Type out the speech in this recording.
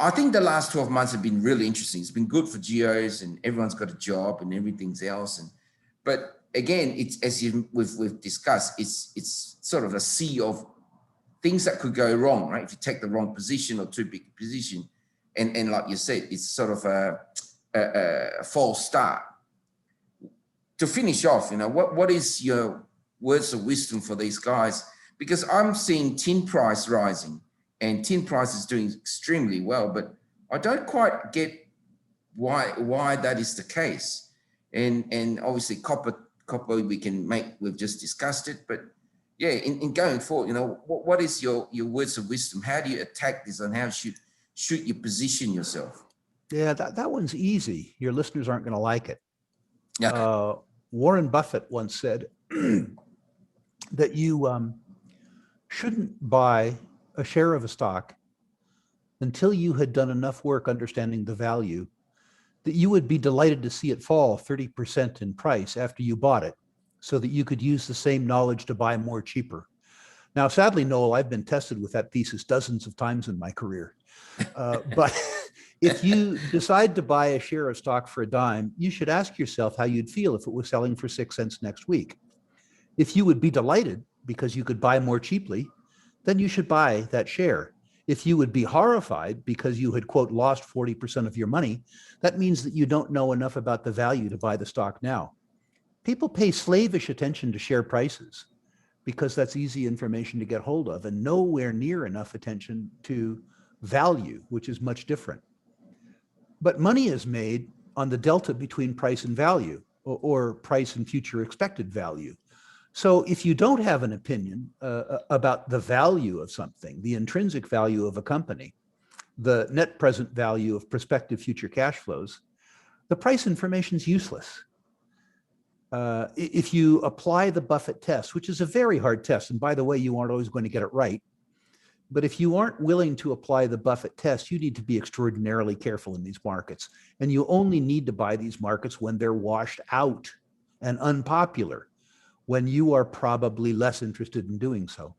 I think the last 12 months have been really interesting. It's been good for geos and everyone's got a job and everything else. But again, it's as we've discussed, it's sort of a sea of things that could go wrong, right? If you take the wrong position or too big a position, and like you said, it's sort of a false start. To finish off, what is your words of wisdom for these guys? Because I'm seeing tin price rising, and tin price is doing extremely well, but I don't quite get why that is the case. And obviously copper we've just discussed it, but yeah, in going forward, what is your words of wisdom? How do you attack this, and how should you position yourself? Yeah, that one's easy. Your listeners aren't going to like it. Yeah. Warren Buffett once said that you shouldn't buy a share of a stock until you had done enough work understanding the value that you would be delighted to see it fall 30% in price after you bought it, so that you could use the same knowledge to buy more cheaper. Now, sadly, Noel, I've been tested with that thesis dozens of times in my career. But if you decide to buy a share of stock for a dime, you should ask yourself how you'd feel if it was selling for 6 cents next week. If you would be delighted because you could buy more cheaply, then you should buy that share. If you would be horrified because you had, quote, lost 40% of your money, that means that you don't know enough about the value to buy the stock now. People pay slavish attention to share prices because that's easy information to get hold of, and nowhere near enough attention to value, which is much different. But money is made on the delta between price and value, or price and future expected value. So if you don't have an opinion about the value of something, the intrinsic value of a company, the net present value of prospective future cash flows, the price information is useless. If you apply the Buffett test, which is a very hard test, and by the way, you aren't always going to get it right, but if you aren't willing to apply the Buffett test, you need to be extraordinarily careful in these markets. And you only need to buy these markets when they're washed out and unpopular, when you are probably less interested in doing so.